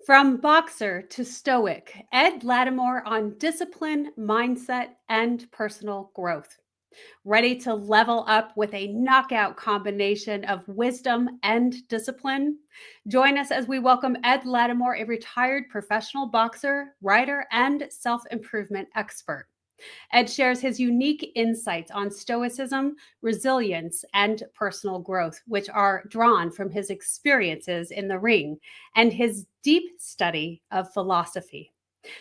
From boxer to stoic, Ed Latimore on discipline, mindset, and personal growth. Ready to level up with a knockout combination of wisdom and discipline? Join us as we welcome Ed Latimore, a retired professional boxer, writer, and self improvement expert. Ed shares his unique insights on stoicism, resilience, and personal growth, which are drawn from his experiences in the ring and his deep study of philosophy.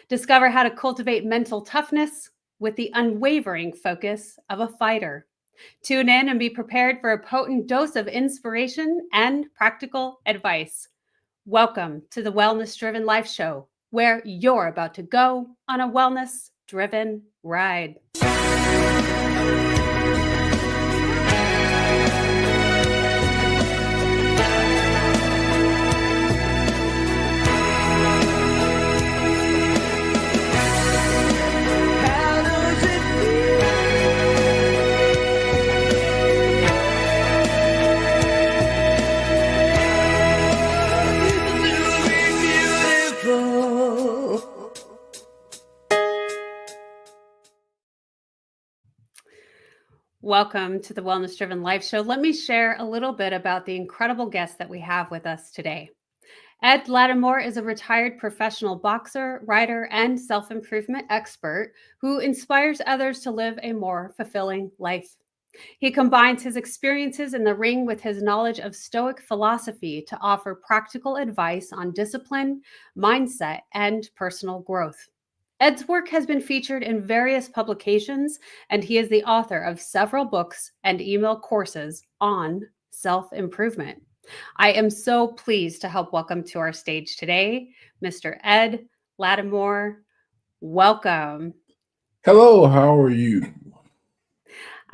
Discover how to cultivate mental toughness with the unwavering focus of a fighter. Tune in and be prepared for a potent dose of inspiration and practical advice. Welcome to the Wellness Driven Life Show, where you're about to go on a wellness driven ride. Welcome to the Wellness Driven Life Show. Let me share a little bit about the incredible guest that we have with us today. Ed Latimore is a retired professional boxer, writer, and self-improvement expert who inspires others to live a more fulfilling life. He combines his experiences in the ring with his knowledge of Stoic philosophy to offer practical advice on discipline, mindset, and personal growth. Ed's work has been featured in various publications, and he is the author of several books and email courses on self improvement. I am so pleased to help welcome to our stage today Mr. Ed Latimore. Welcome. Hello, how are you?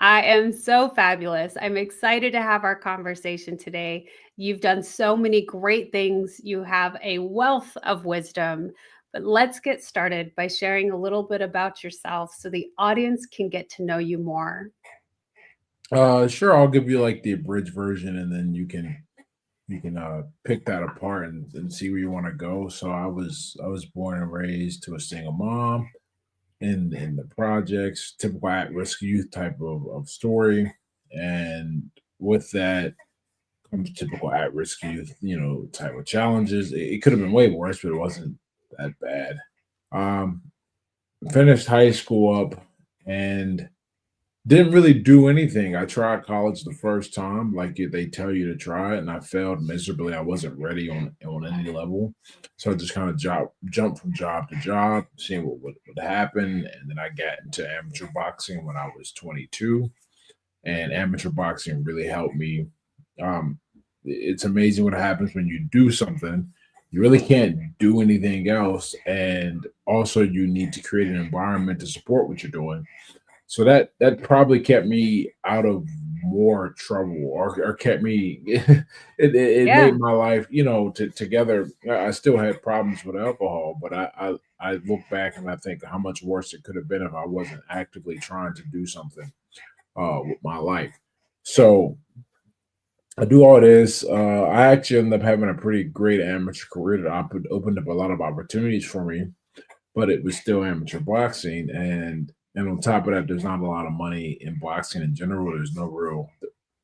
I am so fabulous. I'm excited to have our conversation today. You've done so many great things. You have a wealth of wisdom. But let's get started by sharing a little bit about yourself so the audience can get to know you more. Sure, I'll give you like the abridged version and then you can pick that apart and see where you want to go. So I was born and raised to a single mom in the projects, typical at-risk youth type of story. And with that comes typical at-risk youth, type of challenges. It could have been way worse, but it wasn't that bad. Um, Finished high school up and didn't really do anything. I tried college the first time, like they tell you to try it, and I failed miserably. I wasn't ready on any level, so I just kind of jumped from job to job, seeing what would happen. And then I got into amateur boxing when I was 22, and amateur boxing really helped me. Um, it's amazing what happens when you do something. You really can't do anything else, and also you need to create an environment to support what you're doing, so that probably kept me out of more trouble, or kept me it Yeah. made my life, together. I still had problems with alcohol, but I look back and I think how much worse it could have been if I wasn't actively trying to do something with my life. So I do all this. I actually ended up having a pretty great amateur career that opened up a lot of opportunities for me, but it was still amateur boxing. And on top of that, there's not a lot of money in boxing in general. There's no real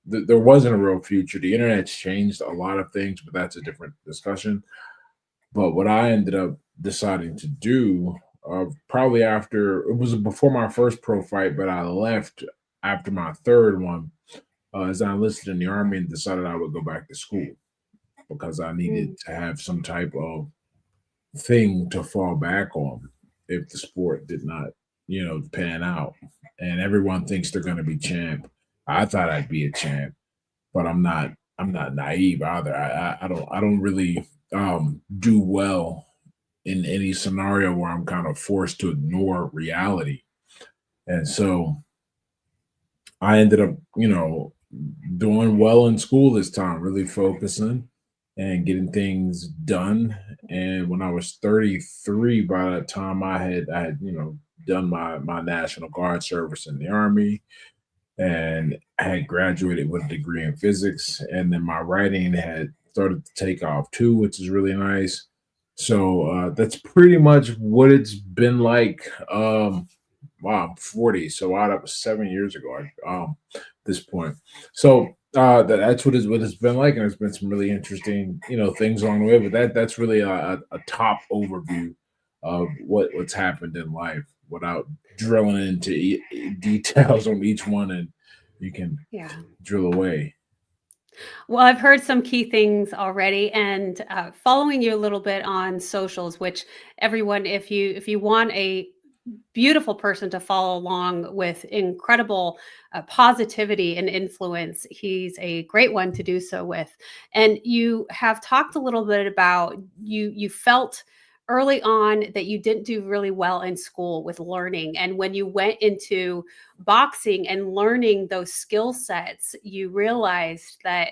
there wasn't a real future. The internet's changed a lot of things, but that's a different discussion. But what I ended up deciding to do, probably after, it was before my first pro fight, but I left after my third one, as I enlisted in the army and decided I would go back to school because I Mm. needed to have some type of thing to fall back on if the sport did not, pan out. And everyone thinks they're going to be champ. I thought I'd be a champ, but I'm not. I'm not naive either. I don't really do well in any scenario where I'm kind of forced to ignore reality. And so I ended up, doing well in school this time, really focusing and getting things done. And when I was 33, by the time I had done my National Guard service in the Army, and I had graduated with a degree in physics, and then my writing had started to take off too, which is really nice. So that's pretty much what it's been like. Wow, I'm 40. So wow, that was 7 years ago. This point. So that's what it's been like, and there's been some really interesting, things along the way. But that's really a top overview of what's happened in life without drilling into details on each one, and you can Yeah. drill away. Well, I've heard some key things already, and following you a little bit on socials, which everyone, if you want a beautiful person to follow along with incredible positivity and influence. He's a great one to do so with. And you have talked a little bit about you felt early on that you didn't do really well in school with learning, and when you went into boxing and learning those skill sets, you realized that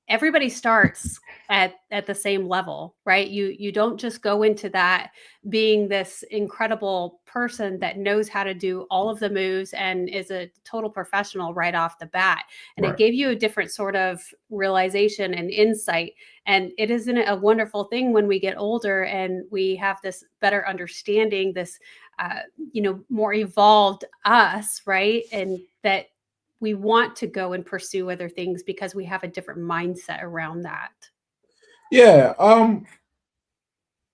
everybody starts at the same level, right? You don't just go into that being this incredible person that knows how to do all of the moves and is a total professional right off the bat. And it Right. gave you a different sort of realization and insight. And it isn't a wonderful thing when we get older and we have this better understanding, this uh, more evolved us, right? And that we want to go and pursue other things because we have a different mindset around that. Yeah.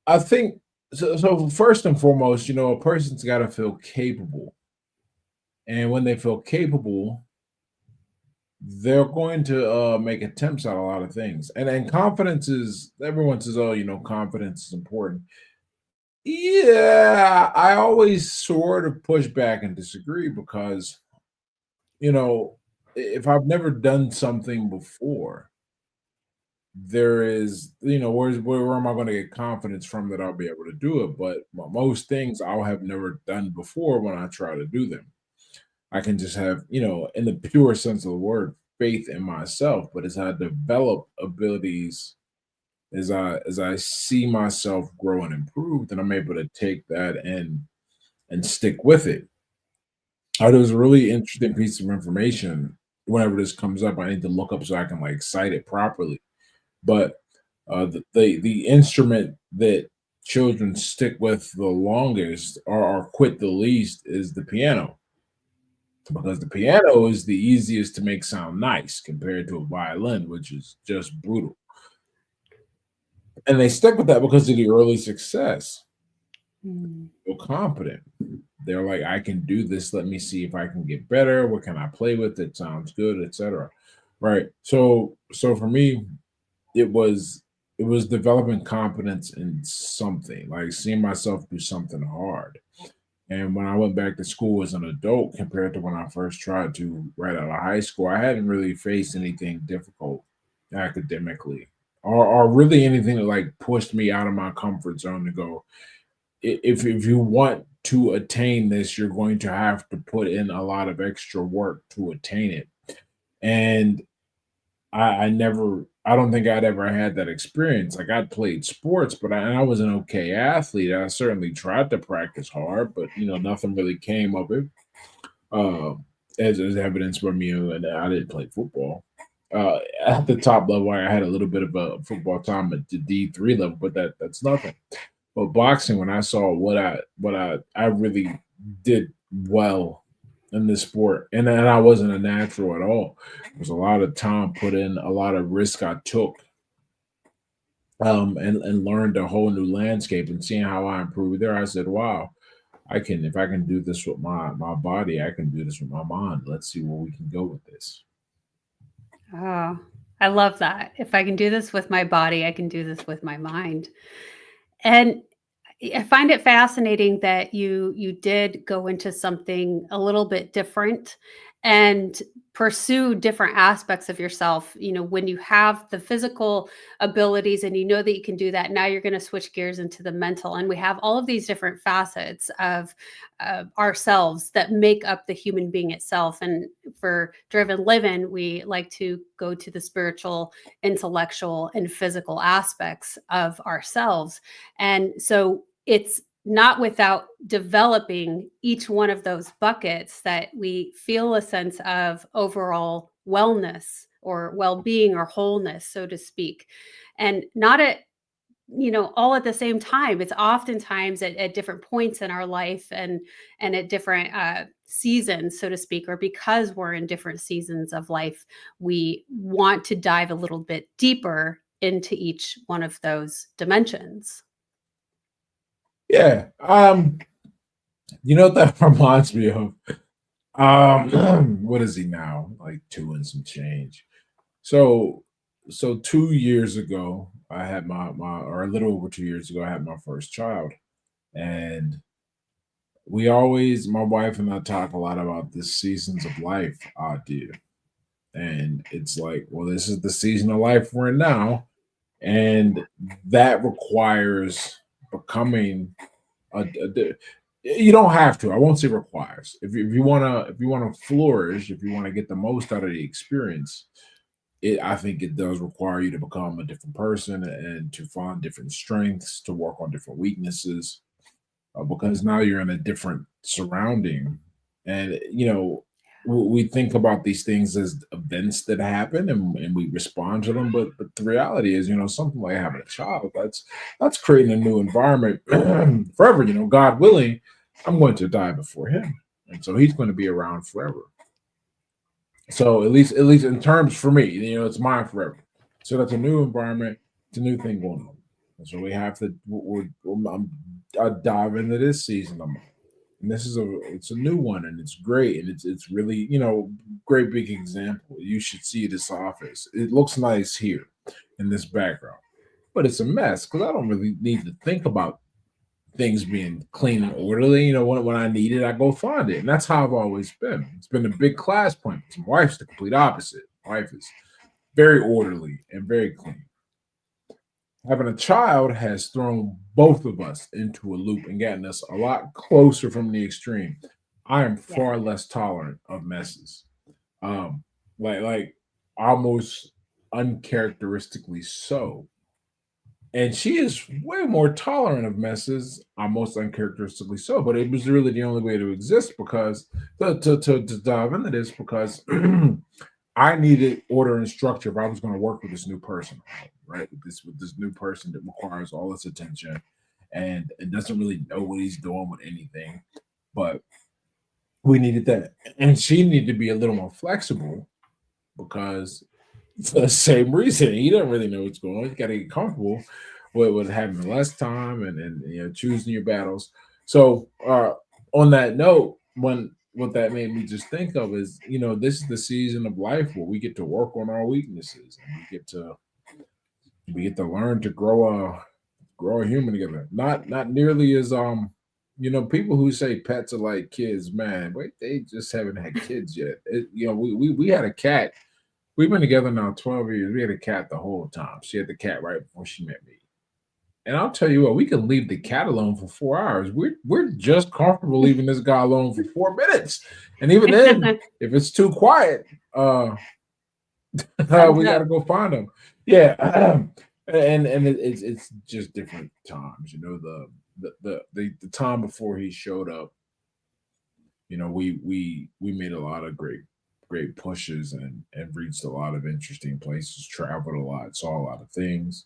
I think so. So first and foremost, a person's got to feel capable, and when they feel capable, they're going to make attempts at a lot of things. And confidence is everyone says, oh, confidence is important. Yeah, I always sort of push back and disagree because you know if I've never done something before, there is where am I going to get confidence from that I'll be able to do it? But most things I'll have never done before when I try to do them. I can just have, in the pure sense of the word, faith in myself. But as I develop abilities, as I see myself grow and improve, then I'm able to take that and stick with it. There was a really interesting piece of information. Whenever this comes up, I need to look up so I can like cite it properly. But the instrument that children stick with the longest or quit the least is the piano, because the piano is the easiest to make sound nice compared to a violin, which is just brutal. And they stick with that because of the early success. Mm. Feel confident. They're like, I can do this. Let me see if I can get better. What can I play with? It sounds good, etc. Right. So for me, it was it was developing confidence in something, like seeing myself do something hard. And when I went back to school as an adult compared to when I first tried to right out of high school, I hadn't really faced anything difficult academically or really anything that like pushed me out of my comfort zone to go, if you want to attain this, you're going to have to put in a lot of extra work to attain it. And I don't think I'd ever had that experience. Like I'd played sports, but I was an okay athlete. I certainly tried to practice hard, but nothing really came of it. Uh, as evidence from you, and I didn't play football. At the top level, I had a little bit of a football time at the D3 level, but that's nothing. But boxing, when I saw what I really did well in this sport, and I wasn't a natural at all. There was a lot of time put in, a lot of risk I took, and learned a whole new landscape. And seeing how I improved there, I said, "Wow, I can if I can do this with my body, I can do this with my mind. Let's see where we can go with this." Oh, I love that. If I can do this with my body, I can do this with my mind. And I find it fascinating that you did go into something a little bit different and pursue different aspects of yourself. When you have the physical abilities and you know that you can do that, now you're going to switch gears into the mental. And we have all of these different facets of ourselves that make up the human being itself. And for Driven Living, we like to go to the spiritual, intellectual, and physical aspects of ourselves. And so it's not without developing each one of those buckets that we feel a sense of overall wellness or well-being or wholeness, so to speak. And not all at the same time. It's oftentimes at different points in our life, and at different seasons, so to speak, or because we're in different seasons of life, we want to dive a little bit deeper into each one of those dimensions. Yeah. What that reminds me of? What is he now? Like two and some change. So, so 2 years ago, I had or a little over 2 years ago, I had my first child, and my wife and I talk a lot about the seasons of life idea, and it's like, well, this is the season of life we're in now, and that requires becoming a you don't have to. I won't say requires. If you wanna flourish, if you want to get the most out of the experience, I think it does require you to become a different person and to find different strengths, to work on different weaknesses, because now you're in a different surrounding. And we think about these things as events that happen, and we respond to them, but the reality is, something like having a child, that's creating a new environment forever. God willing, I'm going to die before him, and so he's going to be around forever. So at least in terms for me, it's mine forever. So that's a new environment. It's a new thing going on. And so we have to. I dive into this season. And it's a new one, and it's great, and it's really, great big example. You should see this office. It looks nice here in this background, but it's a mess because I don't really need to think about things being clean and orderly. When I need it, I go find it. And that's how I've always been. It's been a big class point. My wife's the complete opposite. My wife is very orderly and very clean. Having a child has thrown both of us into a loop and gotten us a lot closer from the extreme. I am Yeah. far less tolerant of messes. Um, like almost uncharacteristically so. And she is way more tolerant of messes, almost uncharacteristically so. But it was really the only way to exist, because to dive into this, because I needed order and structure if I was going to work with this new person, right? With this new person that requires all this attention, and it doesn't really know what he's doing with anything. But we needed that, and she needed to be a little more flexible, because for the same reason. He doesn't really know what's going on. You got to get comfortable with having less time, and choosing your battles. So on that note, when what that made me just think of is, this is the season of life where we get to work on our weaknesses, and we get to learn to grow a human together. Not nearly as people who say pets are like kids, man. Wait, they just haven't had kids yet. We had a cat. We've been together now 12 years. We had a cat the whole time. She had the cat right before she met me. And I'll tell you what, we can leave the cat alone for 4 hours. We're just comfortable leaving this guy alone for 4 minutes. And even then, if it's too quiet, Thumbs we got to up. go find him. Yeah, and it's just different times. The time before he showed up, we made a lot of great pushes, and reached a lot of interesting places, traveled a lot, saw a lot of things.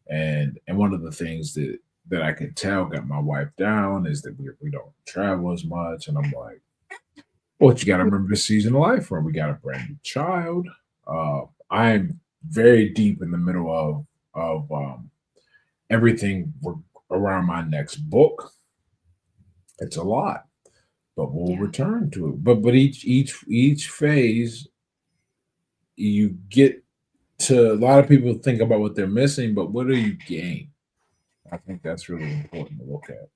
And one of the things that I could tell got my wife down is that we don't travel as much. And I'm like, well, you got to remember this season of life where we got a brand new child. I'm very deep in the middle of everything around my next book. It's a lot, but we'll Yeah. return to it. But each phase, you get to, a lot of people think about what they're missing, but what do you gain? I think that's really important to look at.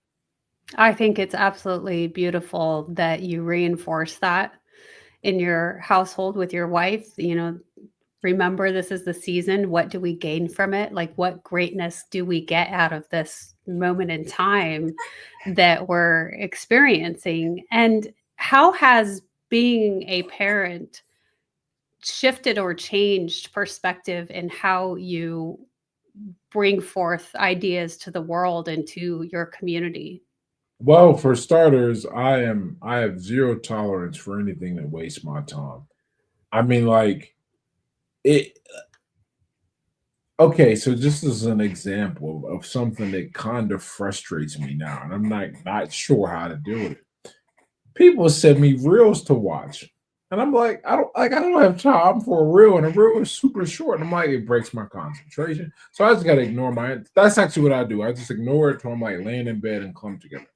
I think it's absolutely beautiful that you reinforce that in your household with your wife. Remember, this is the season. What do we gain from it? Like, what greatness do we get out of this moment in time that we're experiencing? And how has being a parent shifted or changed perspective in how you bring forth ideas to the world and to your community? Well, for starters, I have zero tolerance for anything that wastes my time. I mean, like, it Okay, so just as an example of something that kind of frustrates me now, and I'm not sure how to deal with it. People send me reels to watch, and I'm like, I don't have time for a reel, and a reel is super short. And I'm like, it breaks my concentration, so I just gotta ignore my. That's actually what I do. I just ignore it till I'm like laying in bed and clump together,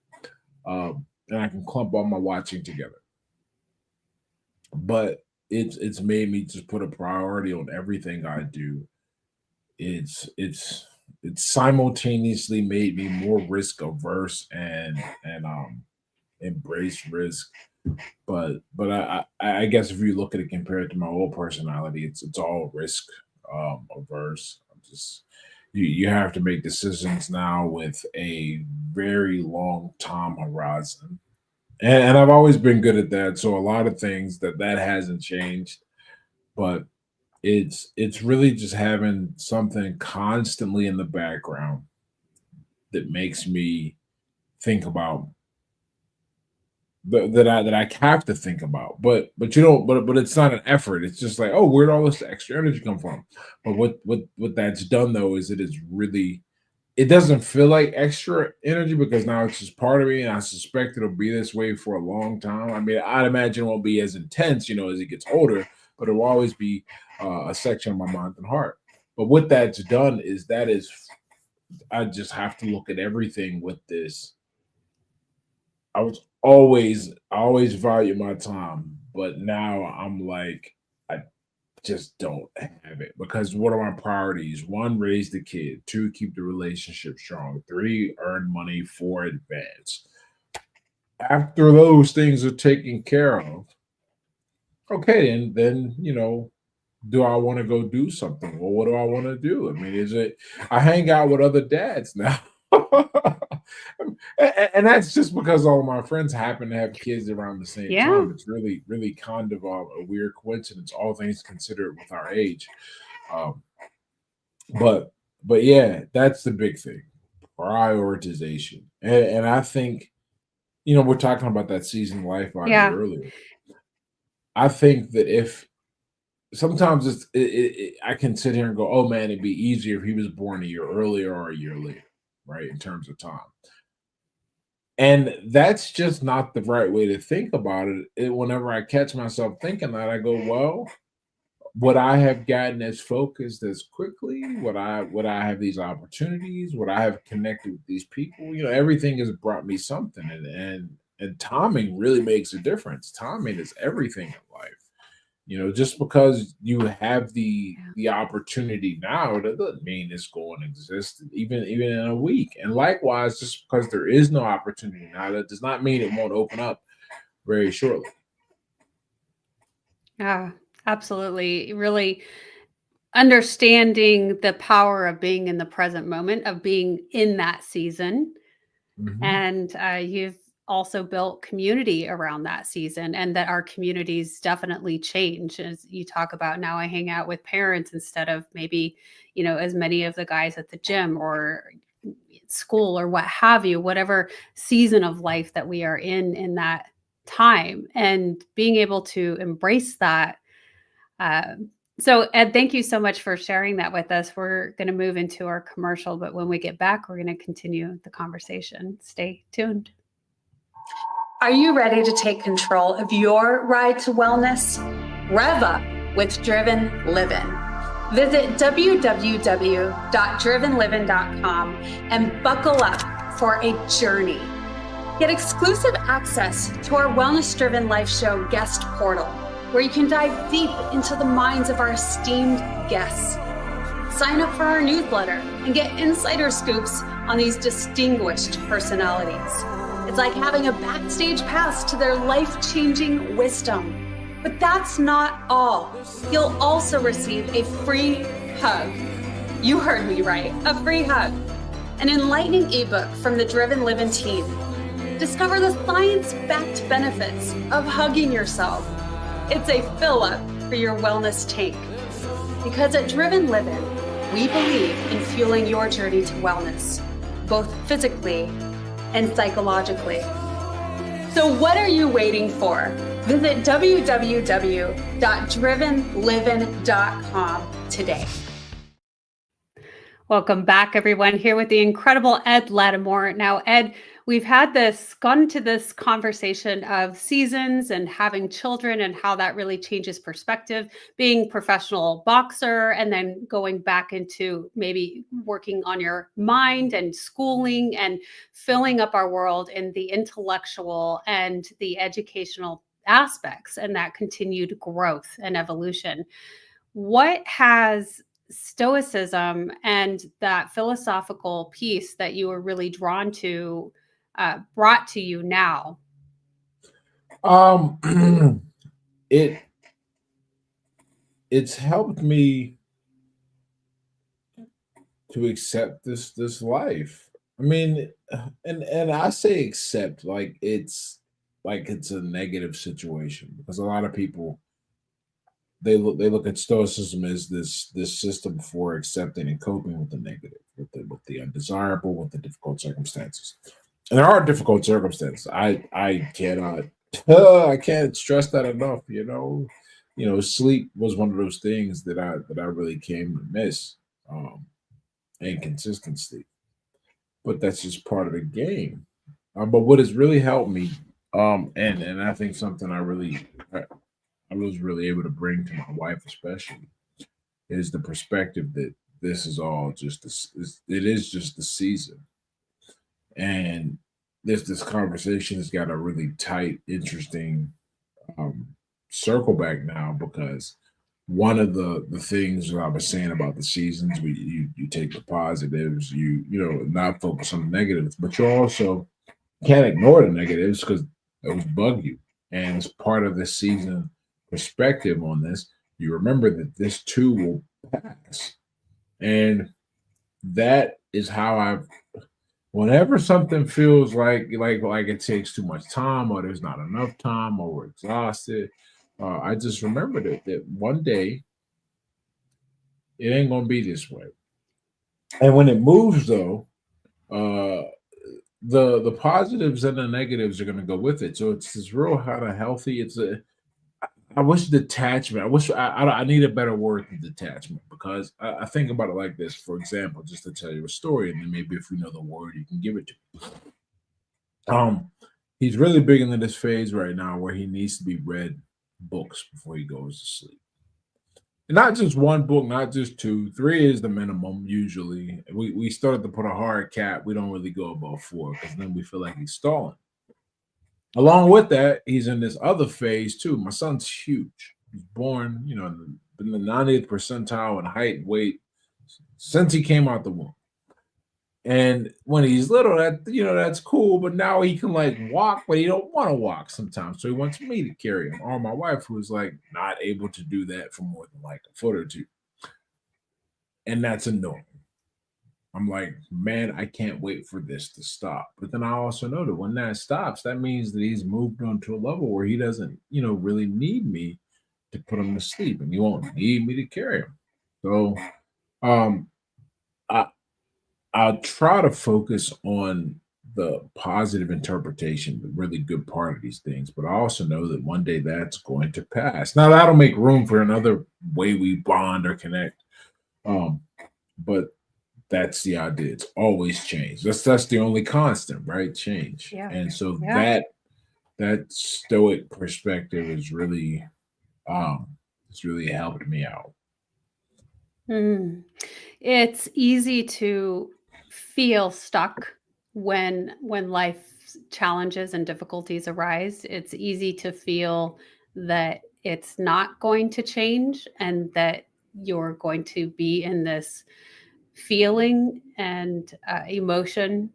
and I can clump all my watching together. But it's made me just put a priority on everything I do. It's it's it's simultaneously made me more risk averse and embrace risk. But I guess if you look at it compared to my old personality, it's all risk averse. I'm just you have to make decisions now with a very long time horizon. And I've always been good at that. So a lot of things that hasn't changed, but it's really just having something constantly in the background that makes me think about that I have to think about. But you don't but it's not an effort. It's just like, oh, where'd all this extra energy come from? But what that's done though is it is really it doesn't feel like extra energy because now it's just part of me, and I suspect it'll be this way for a long time. I mean, I'd imagine it won't be as intense, as it gets older, but it will always be a section of my mind and heart. But what that's done is I just have to look at everything with this. I always value my time, but now I'm like, I just don't have it because what are my priorities? One, raise the kid. Two, keep the relationship strong. Three, earn money. Four, advance. After those things are taken care of, okay, and then do I want to go do something? Well, what do I want to do? I mean, is it I hang out with other dads now. And that's just because all of my friends happen to have kids around the same Yeah. time. It's really, really kind of a weird coincidence, all things considered with our age. Um, but but yeah, that's the big thing. Prioritization. And I think, we're talking about that season life idea Yeah. earlier. I think that if sometimes I can sit here and go, oh man, it'd be easier if he was born a year earlier or a year later, right? In terms of time. And that's just not the right way to think about it. Whenever I catch myself thinking that, I go, well, would I have gotten as focused as quickly? Would I have these opportunities? Would I have connected with these people? Everything has brought me something, and timing really makes a difference. Timing is everything in life. Just because you have Yeah. the opportunity now, that doesn't mean it's going to exist even in a week. And likewise, just because there is no opportunity now, that does not mean it won't open up very shortly. Yeah, absolutely. Really understanding the power of being in the present moment, of being in that season. Mhm. And you've also built community around that season, and that our communities definitely change. As you talk about, now I hang out with parents instead of maybe, as many of the guys at the gym or school or what have you, whatever season of life that we are in that time, and being able to embrace that. So, Ed, thank you so much for sharing that with us. We're going to move into our commercial, but when we get back, we're going to continue the conversation. Stay tuned. Are you ready to take control of your ride to wellness? Rev up with Driven Living. Visit www.drivenliving.com and buckle up for a journey. Get exclusive access to our Wellness Driven Life Show guest portal, where you can dive deep into the minds of our esteemed guests. Sign up for our newsletter and get insider scoops on these distinguished personalities. It's like having a backstage pass to their life-changing wisdom. But that's not all. You'll also receive a free hug. You heard me right, a free hug. An enlightening ebook from the Driven Living team. Discover the science-backed benefits of hugging yourself. It's a fill-up for your wellness tank. Because at Driven Living, we believe in fueling your journey to wellness, both physically and psychologically. So what are you waiting for? Visit www.drivenliving.com today. Welcome back, everyone. Here with the incredible Ed Latimore. Now, Ed, we've gone into this conversation of seasons and having children and how that really changes perspective, being professional boxer, and then going back into maybe working on your mind and schooling and filling up our world in the intellectual and the educational aspects and that continued growth and evolution. What has Stoicism and that philosophical piece that you were really drawn to brought to you now? Um, it it's helped me to accept this life. I mean, and I say accept like it's a negative situation because a lot of people they look at stoicism as this system for accepting and coping with the negative, with the undesirable, with the difficult circumstances. And there are difficult circumstances. I cannot I can't stress that enough. Sleep was one of those things that I really came to miss. And consistent sleep, but that's just part of the game. But what has really helped me, and I think something I was really able to bring to my wife, especially, is the perspective that this is all just it is just the season, and this conversation has got a really tight, interesting um, circle back now because one of the things that I was saying about the seasons, you take the positives, you not focus on the negatives, but you also can't ignore the negatives because those bug you. And as part of this season perspective on this, you remember that this too will pass. And that is how whenever something feels like it takes too much time or there's not enough time or we're exhausted, I just remember that one day it ain't gonna be this way. And when it moves though, uh the positives and the negatives are going to go with it. So it's this real kind of healthy. I wish detachment. I need a better word than detachment because I think about it like this. For example, just to tell you a story, and then maybe if you know the word, you can give it to me. He's really big into this phase right now where he needs to be read books before he goes to sleep. And not just one book, not just two. Three is the minimum usually. We started to put a hard cap. We don't really go above four because then we feel like he's stalling. Along with that, he's in this other phase too. My son's huge. He's born, in the 90th percentile in height and weight since he came out the womb. And when he's little, that's cool. But now he can like walk, but he don't want to walk sometimes. So he wants me to carry him, or my wife, who's like not able to do that for more than like a foot or two, and that's annoying. I'm like, man, I can't wait for this to stop. But then I also know that when that stops, that means that he's moved on to a level where he doesn't, really need me to put him to sleep, and he won't need me to carry him. So, um, I I'll try to focus on the positive interpretation, the really good part of these things. But I also know that one day that's going to pass. Now that'll make room for another way we bond or connect. Um, but that's the idea. It's always change. That's the only constant, right? Change. Yeah. And so Yeah. that stoic perspective is really it's really helped me out. Mm. It's easy to feel stuck when life challenges and difficulties arise. It's easy to feel that it's not going to change and that you're going to be in this feeling and emotion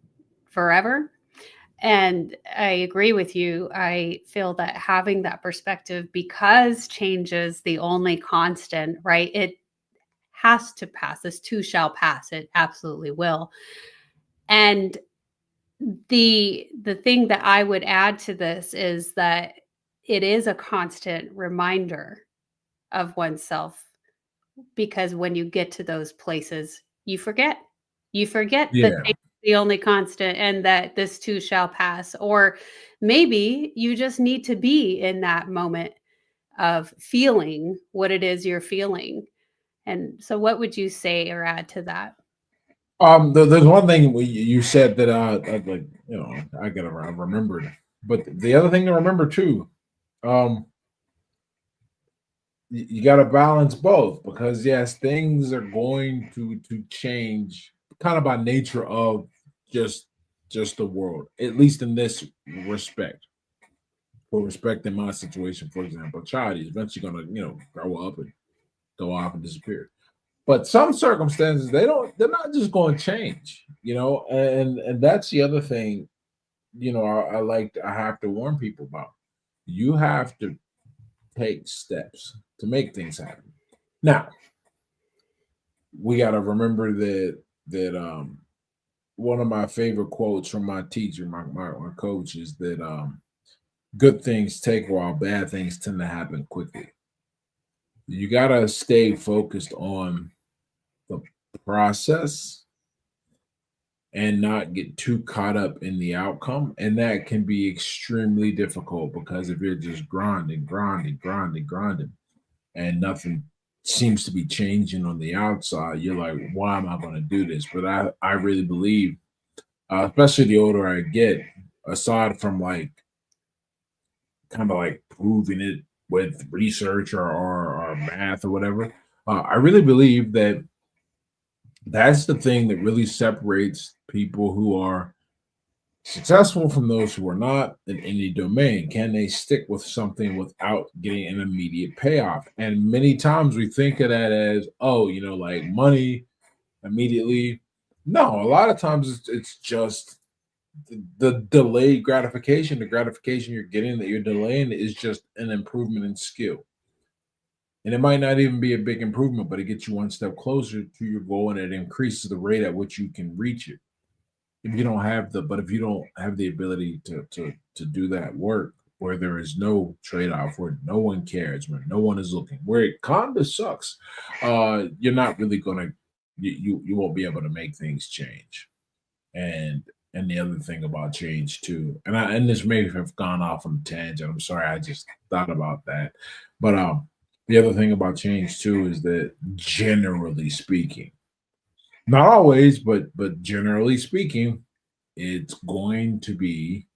forever. And I agree with you. I feel that having that perspective, because change is the only constant, right? It has to pass. This too shall pass. It absolutely will. And the thing that I would add to this is that it is a constant reminder of oneself, because when you get to those places, you forget. You forget that Yeah. change is the only constant and that this too shall pass. Or maybe you just need to be in that moment of feeling what it is you're feeling. And so, what would you say or add to that? There's one thing you said that like I gotta remembered, but the other thing to remember too, um, you got to balance both because yes, things are going to change kind of by nature of just just the world, at least in this respect. For respect in my situation, for example, a child is eventually gonna grow up and go off and disappear. But some circumstances they're not just going to change, and that's the other thing, I have to warn people about. You have to take steps to make things happen. Now, we got to remember that one of my favorite quotes from my teacher, my coach, is that good things take a while, bad things tend to happen quickly. You got to stay focused on the process and not get too caught up in the outcome. And that can be extremely difficult because if you're just grinding, and nothing seems to be changing on the outside, you're like, why am I going to do this? But I really believe, especially the older I get, aside from like kind of like proving it with research or math or whatever, I really believe that that's the thing that really separates people who are successful from those who are not in any domain. Can they stick with something without getting an immediate payoff? And many times we think of that as, oh, like money immediately. No, a lot of times it's just the delayed gratification. The gratification you're getting that you're delaying is just an improvement in skill. And it might not even be a big improvement, but it gets you one step closer to your goal and it increases the rate at which you can reach it. If you don't have the ability to do that work where there is no trade-off, where no one cares, where no one is looking, where it kind of sucks, you're not really gonna you won't be able to make things change. And the other thing about change too, and this may have gone off on a tangent. I'm sorry, I just thought about that. But the other thing about change too is that generally speaking, not always, but generally speaking, it's going to be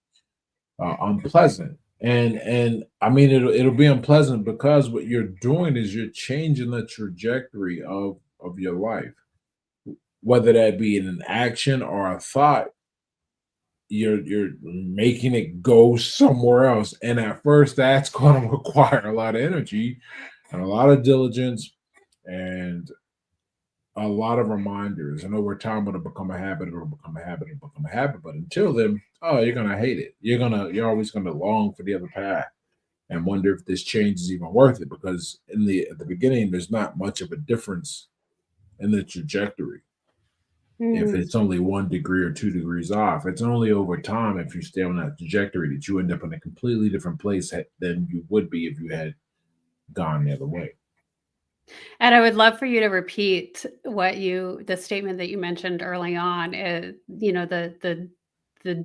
unpleasant. And I mean it'll be unpleasant because what you're doing is you're changing the trajectory of your life, whether that be in an action or a thought. You're making it go somewhere else, and at first that's going to require a lot of energy and a lot of diligence and a lot of reminders. And over time, it'll become a habit, it'll become a habit, it'll become a habit. But until then, oh, you're gonna hate it. You're always gonna long for the other path and wonder if this change is even worth it. Because at the beginning, there's not much of a difference in the trajectory. If Mm. it's only 1 degree or 2 degrees off, it's only over time if you stay on that trajectory that you end up in a completely different place than you would be if you had gone the other way. And I would love for you to repeat the statement that you mentioned early on. The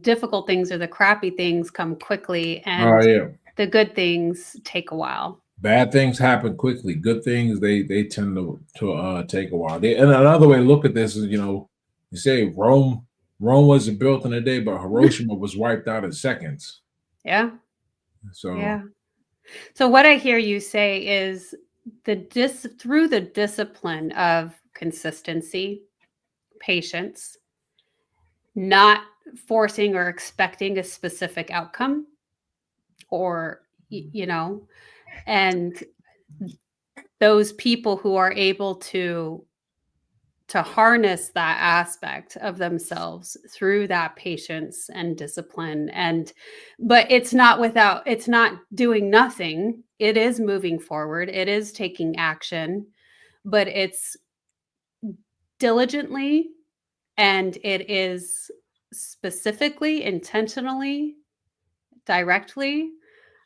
difficult things or the crappy things come quickly, Oh and yeah. the good things take a while. Bad things happen quickly. Good things they tend to take a while. And another way to look at this is, you say Rome wasn't built in a day, but Hiroshima was wiped out in seconds. Yeah, So yeah. So what I hear you say is through the discipline of consistency, patience, not forcing or expecting a specific outcome, or and those people who are able to harness that aspect of themselves through that patience and discipline. But it's not doing nothing. It is moving forward, it is taking action, but it's diligently, and it is specifically, intentionally, directly.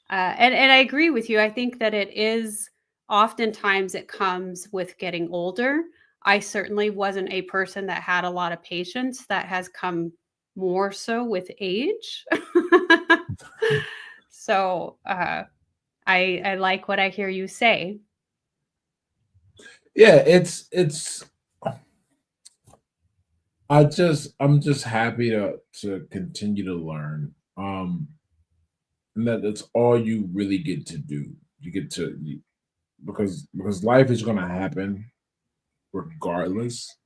And I agree with you. I think that it is oftentimes it comes with getting older. I certainly wasn't a person that had a lot of patience. That has come more so with age. So I like what I hear you say. yeah, it's I'm just happy to continue to learn. And that's all you really get to do. You get to because life is going to happen regardless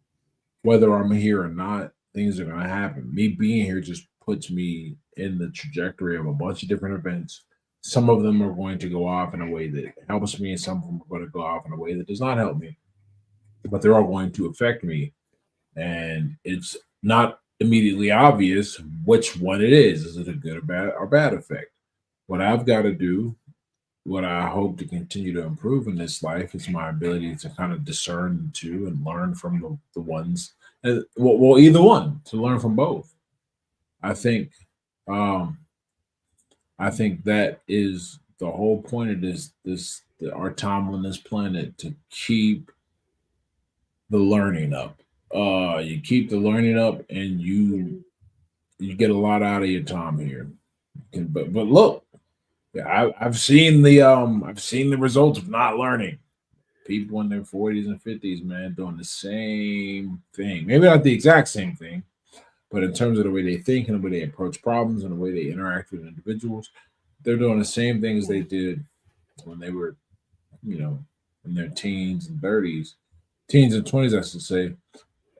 whether I'm here or not. Things are going to happen. Me being here just puts me in the trajectory of a bunch of different events. Some of them are going to go off in a way that helps me, and some of them are going to go off in a way that does not help me. But they're all going to affect me, and it's not immediately obvious which one it is. Is it a good or bad effect? What I've got to do, what I hope to continue to improve in this life, is my ability to kind of discern the two and learn from the ones, well, either one, to learn from both. I think, um, I think that is the whole point of our time on this planet, to keep the learning up. You keep the learning up, and Mm. you get a lot out of your time here. But look, yeah, I've seen the results of not learning. People in their 40s and 50s, man, doing the same thing. Maybe not the exact same thing, but in terms of the way they think and the way they approach problems and the way they interact with individuals, they're doing the same things they Yeah. did when they were, you know, in their teens and 30s, teens and 20s, I should say,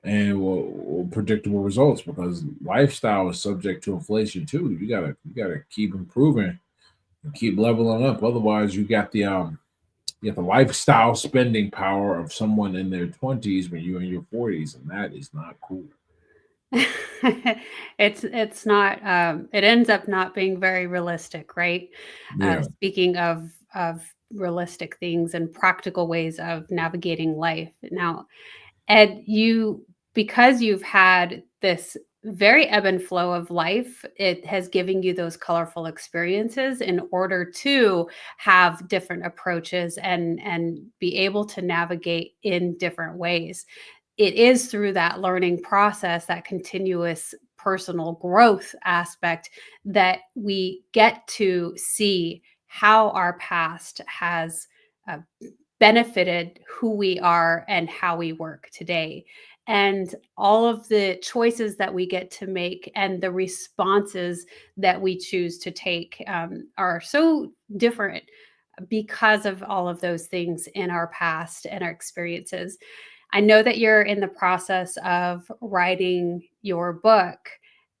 and will predictable results, because lifestyle is subject to inflation too. You gotta keep improving and keep leveling up. Otherwise, you have the lifestyle spending power of someone in their 20s when you're in your 40s, and that is not cool. It's not, it ends up not being very realistic, right? Yeah. Speaking of realistic things and practical ways of navigating life. Now, Ed, because you've had this very ebb and flow of life, it has given you those colorful experiences in order to have different approaches and be able to navigate in different ways. It is through that learning process, that continuous personal growth aspect, that we get to see how our past has uh, benefited who we are and how we work today. And all of the choices that we get to make and the responses that we choose to take are so different because of all of those things in our past and our experiences. I know that you're in the process of writing your book.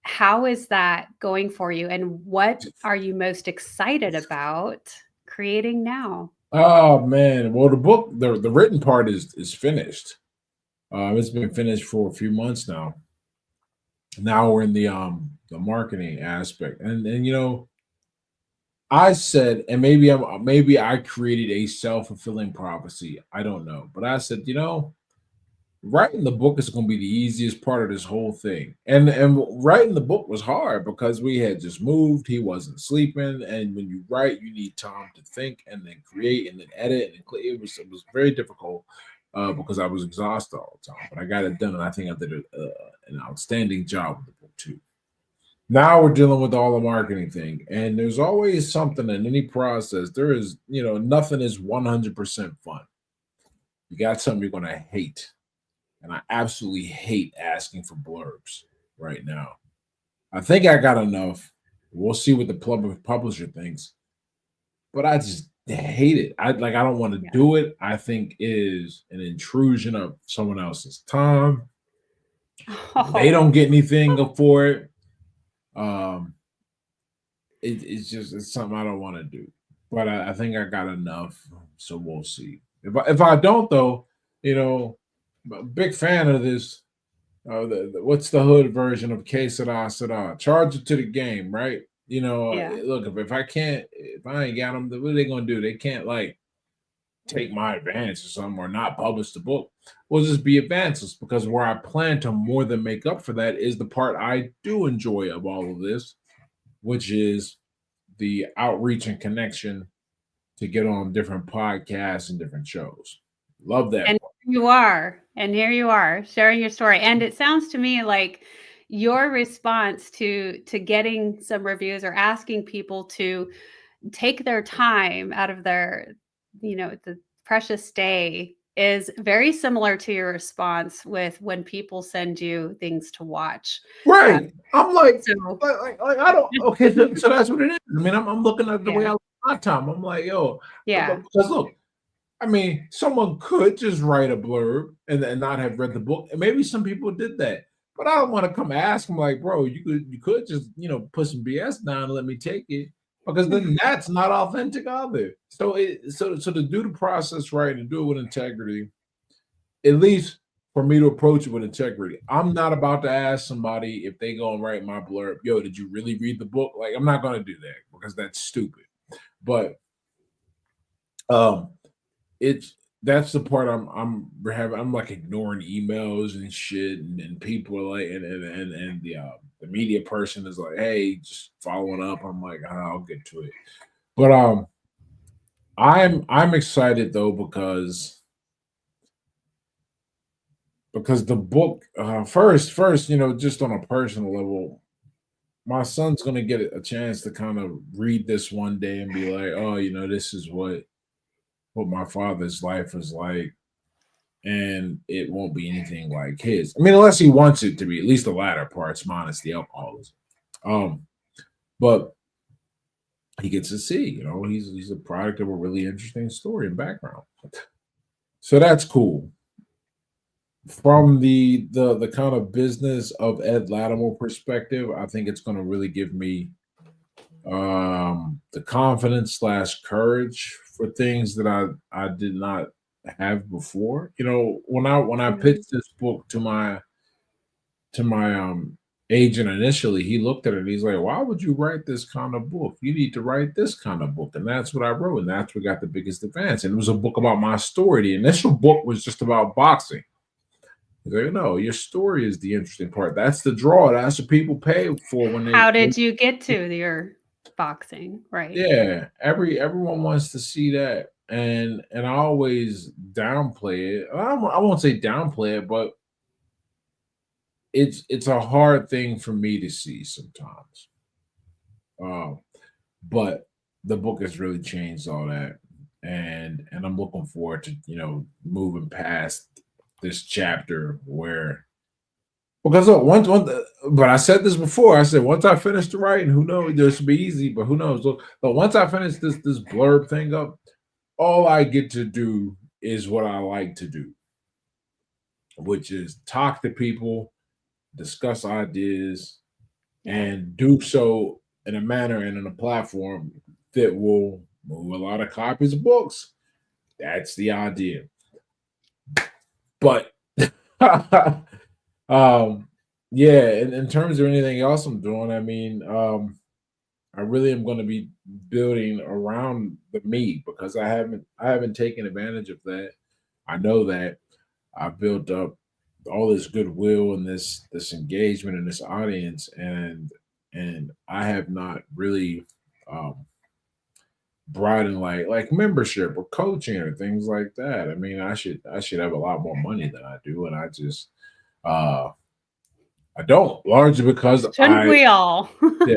How is that going for you? And what are you most excited about creating now? Oh man. Well, the written part is finished. It's been finished for a few months now. Now we're in the marketing aspect, and I said, and maybe I created a self fulfilling prophecy. I don't know, but I said, writing the book is going to be the easiest part of this whole thing. And writing the book was hard because we had just moved. He wasn't sleeping, and when you write, you need time to think and then create and then edit. And it was very difficult because I was exhausted all the time. But I got it done, and I think I did an outstanding job with the book too. Now we're dealing with all the marketing thing, and there's always something in any process. There is, nothing is 100% fun. You got something you're going to hate, and I absolutely hate asking for blurbs right now. I think I got enough. We'll see what the publisher thinks, but I just hate it. I don't want to Yeah. do it. I think it is an intrusion of someone else's time. They Oh, don't get anything for it. Um, it's something I don't want to do. But I think I got enough, so we'll see. If I don't though, you know, I'm a big fan of this. What's the hood version of que sera sera? Charge it to the game, right? yeah. Look, if I ain't got them, what are they gonna do? They can't like take my advance or something or not publish the book. Will just be advances, because where I plan to more than make up for that is the part I do enjoy of all of this, which is the outreach and connection to get on different podcasts and different shows. Love that And part. here you are sharing your story. And it sounds to me like your response to getting some reviews or asking people to take their time out of their, the precious day is very similar to your response with when people send you things to watch. Uh, Right. I'm like, so, I don't. Okay, so that's what it is. I mean, I'm looking at the way yeah, I look my time. I'm like, yo, yeah. because look, I mean, someone could just write a blurb and not have read the book, and maybe some people did that. But I don't want to come ask them like, bro, you could just put some BS down and let me take it, because then that's not authentic either. So to do the process right and do it with integrity, at least for me to approach it with integrity. I'm not about to ask somebody if they go and write my blurb, yo, did you really read the book? Like, I'm not gonna do that because that's stupid. But um it's that's the part I'm like ignoring emails and shit, and people are like, and the media person is like, hey, just following up. I'm like, I'll get to it. But I'm excited though, because the book, first, just on a personal level, my son's gonna get a chance to kind of read this one day and be like, oh, this is what my father's life was like, and it won't be anything like his. I mean, unless he wants it to be, at least the latter parts, minus the alcoholism. Um, but he gets to see, he's a product of a really interesting story and background. So that's cool. From the kind of business of Ed Latimore perspective, I think it's going to really give me the confidence slash courage for things that I did not have before. When I Mhm. pitched this book to my agent initially, he looked at it and he's like, why would you write this kind of book? You need to write this kind of book. And that's what I wrote, and that's what got the biggest advance. And it was a book about my story. The initial book was just about boxing. He's like, no, your story is the interesting part. That's the draw. That's what people pay for when they. How did you get to your boxing? Right. Yeah, everyone wants to see that, and I always downplay it. I won't say downplay it, but it's a hard thing for me to see sometimes. Um, but the book has really changed all that, and I'm looking forward to moving past this chapter where. Because look, but I said this before. I said once I finish the writing, who knows? This will be easy, but who knows? Look, but once I finish this blurb thing up, all I get to do is what I like to do, which is talk to people, discuss ideas, Yeah. and do so in a manner and in a platform that will move a lot of copies of books. That's the idea. But um, yeah, in terms of anything else I'm doing, I mean, I really am going to be building around the me, because I haven't taken advantage of that. I know that I've built up all this goodwill and this engagement and this audience, and I have not really um, brought in like membership or coaching or things like that. I mean, I should have a lot more money than I do, and uh, I don't, largely because Shouldn't we all? yeah,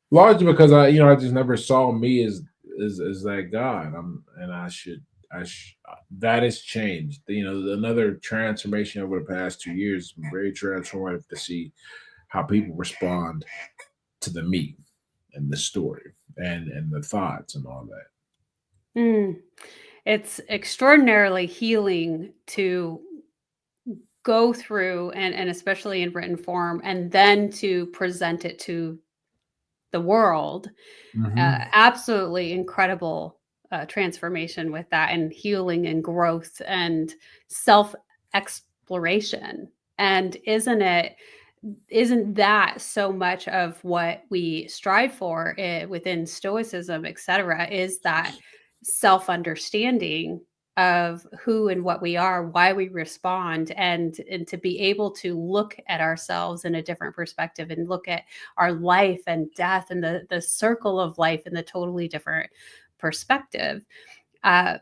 largely because I just never saw me as that God. And that has changed. Another transformation over the past 2 years has been very transformative to see how people respond to the me and the story and the thoughts and all that. Mm. It's extraordinarily healing to go through and especially in written form and then to present it to the world. Hmm. Absolutely incredible transformation with that, and healing and growth and self exploration. And isn't that so much of what we strive for within stoicism, etc., is that self understanding of who and what we are, why we respond, and to be able to look at ourselves in a different perspective and look at our life and death and the circle of life in a totally different perspective. uh,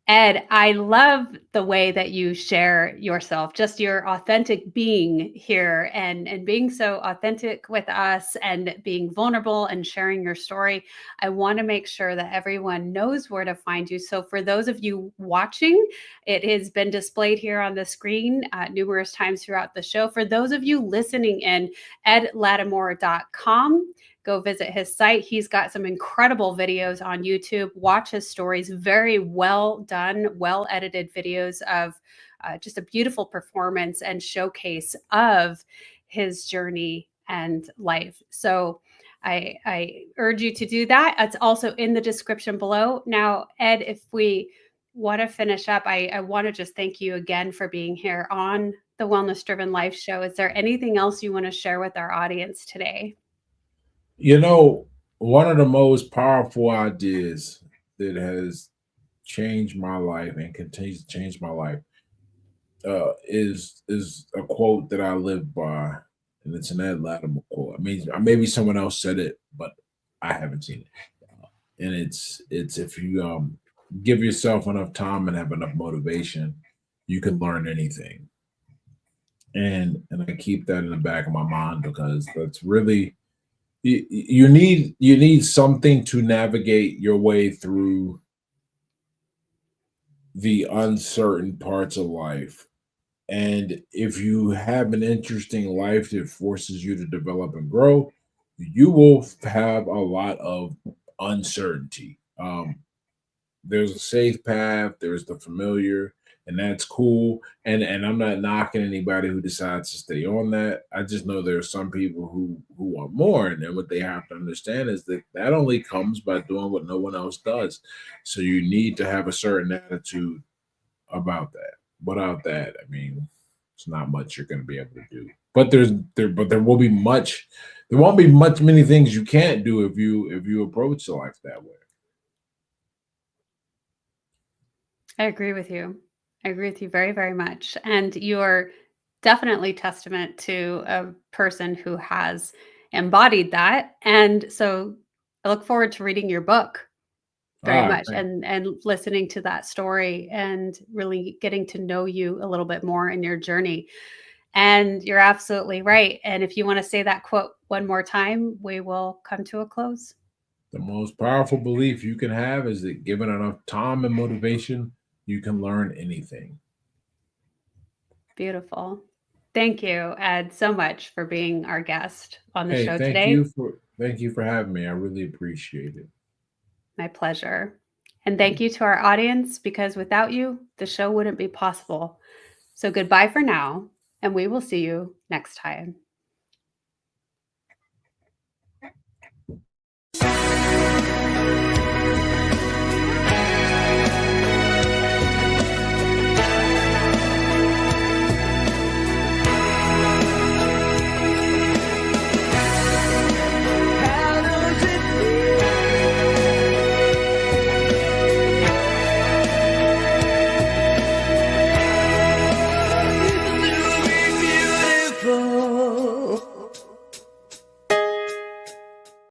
Ed, I love the way that you share yourself, just your authentic being here and being so authentic with us and being vulnerable and sharing your story. I want to make sure that everyone knows where to find you. So, for those of you watching, it has been displayed here on the screen numerous times throughout the show. For those of you listening in, edlatimore.com. Go visit his site. He's got some incredible videos on YouTube. Watch his stories. Very well done, well edited videos of just a beautiful performance and showcase of his journey and life. So I urge you to do that. It's also in the description below. Now, Ed, if we want to finish up, I want to just thank you again for being here on the Wellness Driven Life Show. Is there anything else you want to share with our audience today? You know, one of the most powerful ideas that has changed my life and continues to change my life is a quote that I live by, and it's an Ed Latimore quote. I mean, maybe someone else said it, but I haven't seen it. And it's if you give yourself enough time and have enough motivation, you can learn anything. And I keep that in the back of my mind because that's really you need something to navigate your way through the uncertain parts of life. And if you have an interesting life that forces you to develop and grow, you will have a lot of uncertainty. There's a safe path, there's the familiar, and that's cool. And I'm not knocking anybody who decides to stay on that. I just know there are some people who want more, and then what they have to understand is that that only comes by doing what no one else does. So you need to have a certain attitude about that. Without that, I mean, it's not much you're going to be able to do. But there will be much. There won't be many things you can't do if you approach life that way. I agree with you. I agree with you very, very much. And you're definitely testament to a person who has embodied that. And so I look forward to reading your book very Ah, much and listening to that story and really getting to know you a little bit more in your journey. And you're absolutely right. And if you want to say that quote one more time, we will come to a close. the most powerful belief you can have is that given enough time and motivation, you can learn anything. Beautiful. Thank you, Ed, so much for being our guest on the Hey, show today. thank you for having me. I really appreciate it. My pleasure. And thank you to our audience because without you, the show wouldn't be possible. So goodbye for now, and we will see you next time.